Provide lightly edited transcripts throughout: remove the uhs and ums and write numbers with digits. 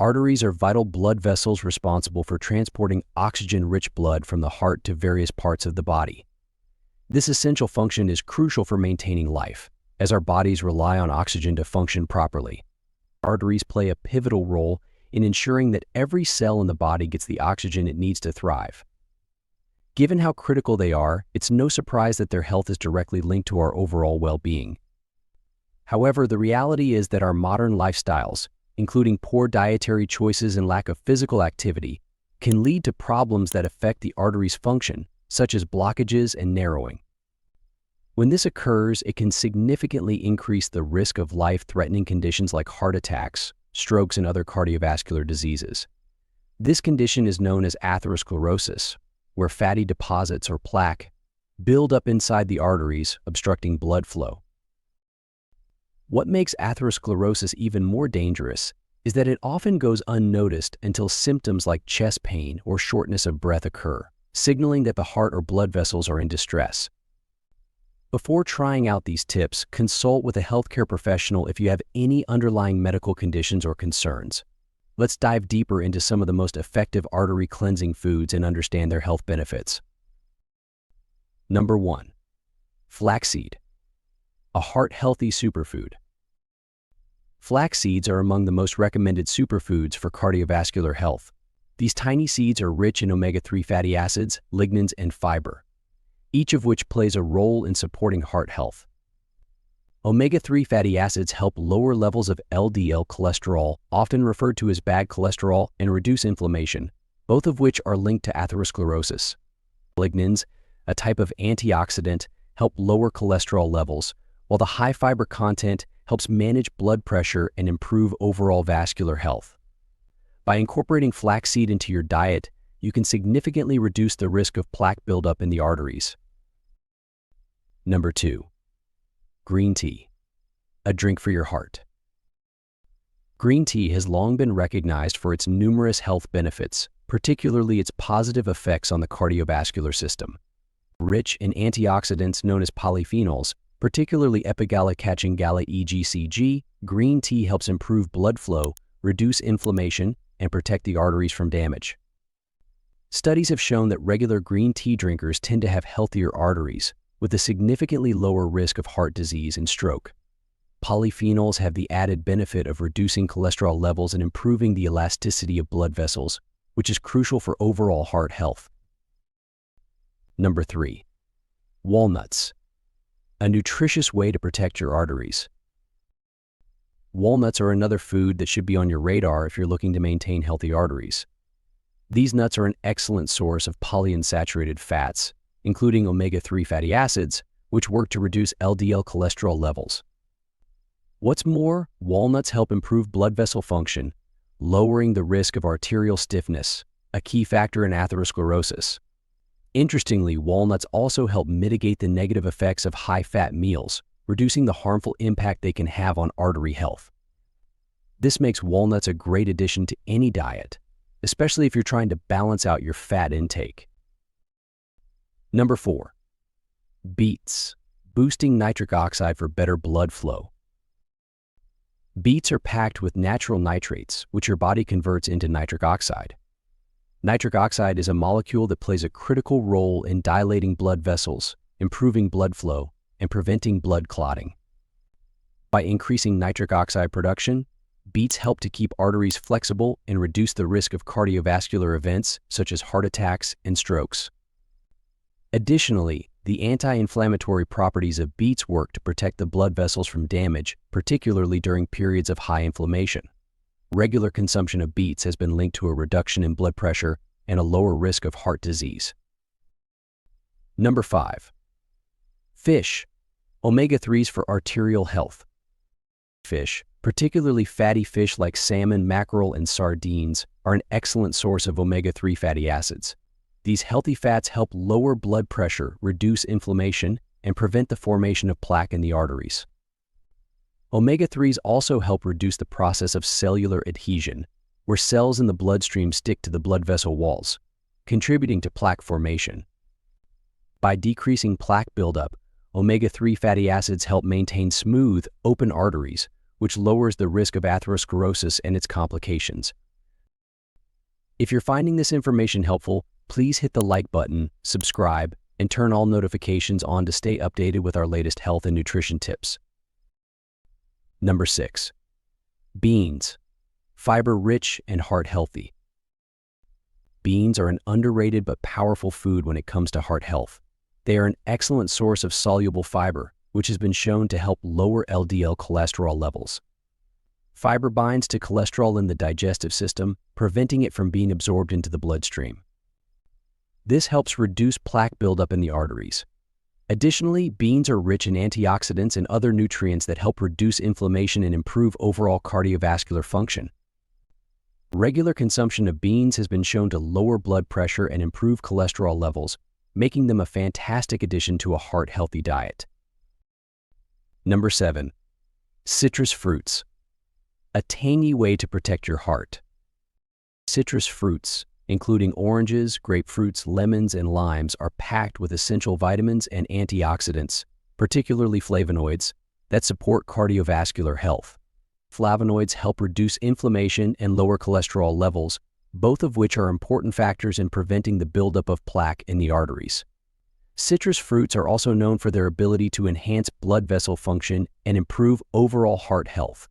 Arteries are vital blood vessels responsible for transporting oxygen-rich blood from the heart to various parts of the body. This essential function is crucial for maintaining life, as our bodies rely on oxygen to function properly. Arteries play a pivotal role in ensuring that every cell in the body gets the oxygen it needs to thrive. Given how critical they are, it's no surprise that their health is directly linked to our overall well-being. However, the reality is that our modern lifestyles, including poor dietary choices and lack of physical activity, can lead to problems that affect the arteries' function, such as blockages and narrowing. When this occurs, it can significantly increase the risk of life-threatening conditions like heart attacks, strokes, and other cardiovascular diseases. This condition is known as atherosclerosis, where fatty deposits or plaque build up inside the arteries, obstructing blood flow. What makes atherosclerosis even more dangerous is that it often goes unnoticed until symptoms like chest pain or shortness of breath occur, signaling that the heart or blood vessels are in distress. Before trying out these tips, consult with a healthcare professional if you have any underlying medical conditions or concerns. Let's dive deeper into some of the most effective artery cleansing foods and understand their health benefits. Number 1. Flaxseed, a heart-healthy superfood. Flax seeds are among the most recommended superfoods for cardiovascular health. These tiny seeds are rich in omega-3 fatty acids, lignans, and fiber, each of which plays a role in supporting heart health. Omega-3 fatty acids help lower levels of LDL cholesterol, often referred to as bad cholesterol, and reduce inflammation, both of which are linked to atherosclerosis. Lignans, a type of antioxidant, help lower cholesterol levels, while the high fiber content helps manage blood pressure and improve overall vascular health. By incorporating flaxseed into your diet, you can significantly reduce the risk of plaque buildup in the arteries. Number 2. Green tea, a drink for your heart. Green tea has long been recognized for its numerous health benefits, particularly its positive effects on the cardiovascular system. Rich in antioxidants known as polyphenols, particularly epigallocatchin-gala-EGCG, green tea helps improve blood flow, reduce inflammation, and protect the arteries from damage. Studies have shown that regular green tea drinkers tend to have healthier arteries, with a significantly lower risk of heart disease and stroke. Polyphenols have the added benefit of reducing cholesterol levels and improving the elasticity of blood vessels, which is crucial for overall heart health. Number 3. Walnuts, a nutritious way to protect your arteries. Walnuts are another food that should be on your radar if you're looking to maintain healthy arteries. These nuts are an excellent source of polyunsaturated fats, including omega-3 fatty acids, which work to reduce LDL cholesterol levels. What's more, walnuts help improve blood vessel function, lowering the risk of arterial stiffness, a key factor in atherosclerosis. Interestingly, walnuts also help mitigate the negative effects of high-fat meals, reducing the harmful impact they can have on artery health. This makes walnuts a great addition to any diet, especially if you're trying to balance out your fat intake. Number 4. Beets, boosting nitric oxide for better blood flow. Beets are packed with natural nitrates, which your body converts into nitric oxide. Nitric oxide is a molecule that plays a critical role in dilating blood vessels, improving blood flow, and preventing blood clotting. By increasing nitric oxide production, beets help to keep arteries flexible and reduce the risk of cardiovascular events such as heart attacks and strokes. Additionally, the anti-inflammatory properties of beets work to protect the blood vessels from damage, particularly during periods of high inflammation. Regular consumption of beets has been linked to a reduction in blood pressure and a lower risk of heart disease. Number 5. Fish, omega-3s for arterial health. Fish, particularly fatty fish like salmon, mackerel, and sardines, are an excellent source of omega-3 fatty acids. These healthy fats help lower blood pressure, reduce inflammation, and prevent the formation of plaque in the arteries. Omega-3s also help reduce the process of cellular adhesion, where cells in the bloodstream stick to the blood vessel walls, contributing to plaque formation. By decreasing plaque buildup, omega-3 fatty acids help maintain smooth, open arteries, which lowers the risk of atherosclerosis and its complications, If you're finding this information helpful, please hit the like button, subscribe, and turn all notifications on to stay updated with our latest health and nutrition tips. Number 6. Beans. Fiber-rich and heart-healthy. Beans are an underrated but powerful food when it comes to heart health. They are an excellent source of soluble fiber, which has been shown to help lower LDL cholesterol levels. Fiber binds to cholesterol in the digestive system, preventing it from being absorbed into the bloodstream. This helps reduce plaque buildup in the arteries. Additionally, beans are rich in antioxidants and other nutrients that help reduce inflammation and improve overall cardiovascular function. Regular consumption of beans has been shown to lower blood pressure and improve cholesterol levels, making them a fantastic addition to a heart-healthy diet. Number 7. Citrus fruits. A tangy way to protect your heart. Citrus fruits, including oranges, grapefruits, lemons, and limes, are packed with essential vitamins and antioxidants, particularly flavonoids, that support cardiovascular health. Flavonoids help reduce inflammation and lower cholesterol levels, both of which are important factors in preventing the buildup of plaque in the arteries. Citrus fruits are also known for their ability to enhance blood vessel function and improve overall heart health.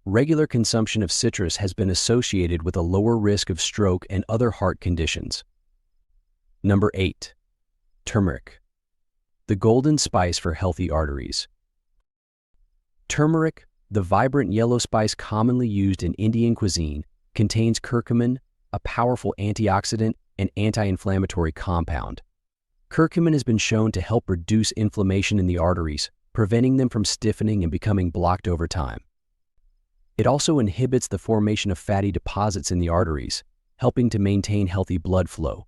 Regular consumption of citrus has been associated with a lower risk of stroke and other heart conditions. Number 8. Turmeric. The golden spice for healthy arteries. Turmeric, the vibrant yellow spice commonly used in Indian cuisine, contains curcumin, a powerful antioxidant and anti-inflammatory compound. Curcumin has been shown to help reduce inflammation in the arteries, preventing them from stiffening and becoming blocked over time. It also inhibits the formation of fatty deposits in the arteries, helping to maintain healthy blood flow.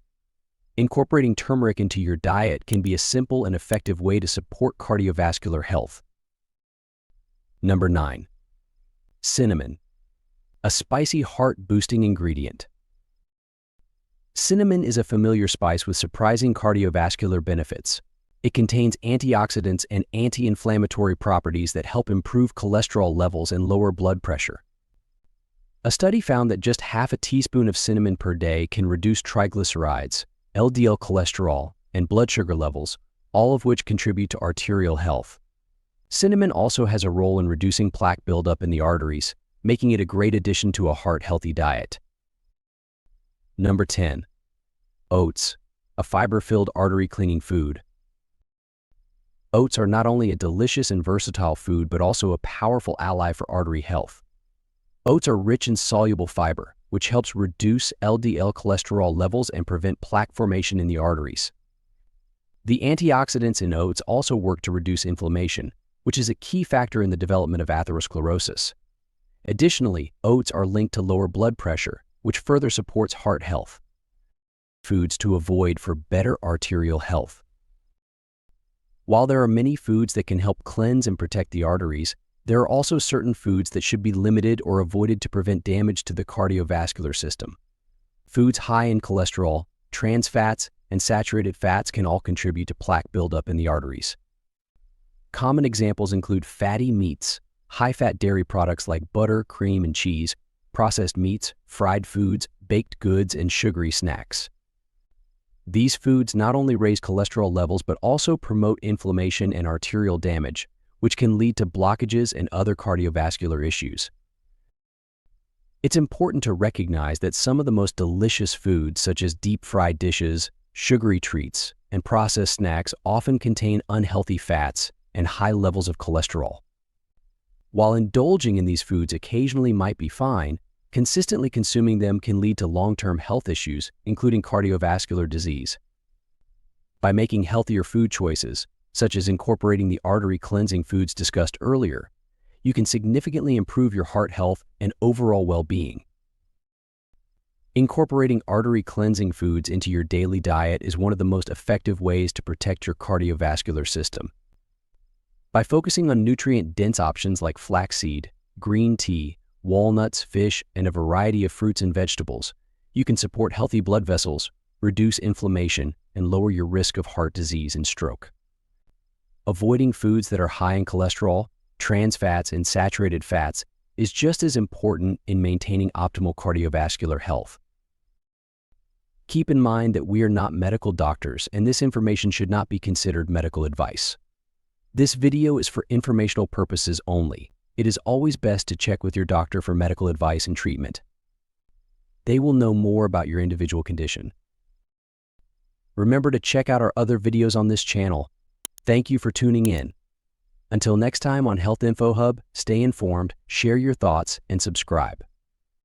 Incorporating turmeric into your diet can be a simple and effective way to support cardiovascular health. Number 9. Cinnamon. A spicy heart-boosting ingredient. Cinnamon is a familiar spice with surprising cardiovascular benefits. It contains antioxidants and anti-inflammatory properties that help improve cholesterol levels and lower blood pressure. A study found that just half a teaspoon of cinnamon per day can reduce triglycerides, LDL cholesterol, and blood sugar levels, all of which contribute to arterial health. Cinnamon also has a role in reducing plaque buildup in the arteries, making it a great addition to a heart-healthy diet. Number 10. Oats, a fiber-filled artery-cleaning food. Oats are not only a delicious and versatile food, but also a powerful ally for artery health. Oats are rich in soluble fiber, which helps reduce LDL cholesterol levels and prevent plaque formation in the arteries. The antioxidants in oats also work to reduce inflammation, which is a key factor in the development of atherosclerosis. Additionally, oats are linked to lower blood pressure, which further supports heart health. Foods to avoid for better arterial health. While there are many foods that can help cleanse and protect the arteries, there are also certain foods that should be limited or avoided to prevent damage to the cardiovascular system. Foods high in cholesterol, trans fats, and saturated fats can all contribute to plaque buildup in the arteries. Common examples include fatty meats, high-fat dairy products like butter, cream, and cheese, processed meats, fried foods, baked goods, and sugary snacks. These foods not only raise cholesterol levels but also promote inflammation and arterial damage, which can lead to blockages and other cardiovascular issues. It's important to recognize that some of the most delicious foods, such as deep-fried dishes, sugary treats, and processed snacks, often contain unhealthy fats and high levels of cholesterol. While indulging in these foods occasionally might be fine, consistently consuming them can lead to long-term health issues, including cardiovascular disease. By making healthier food choices, such as incorporating the artery-cleansing foods discussed earlier, you can significantly improve your heart health and overall well-being. Incorporating artery-cleansing foods into your daily diet is one of the most effective ways to protect your cardiovascular system. By focusing on nutrient-dense options like flaxseed, green tea, walnuts, fish, and a variety of fruits and vegetables, you can support healthy blood vessels, reduce inflammation, and lower your risk of heart disease and stroke. Avoiding foods that are high in cholesterol, trans fats, and saturated fats is just as important in maintaining optimal cardiovascular health. Keep in mind that we are not medical doctors and this information should not be considered medical advice. This video is for informational purposes only. It is always best to check with your doctor for medical advice and treatment. They will know more about your individual condition. Remember to check out our other videos on this channel. Thank you for tuning in. Until next time on Health Info Hub, stay informed, share your thoughts, and subscribe.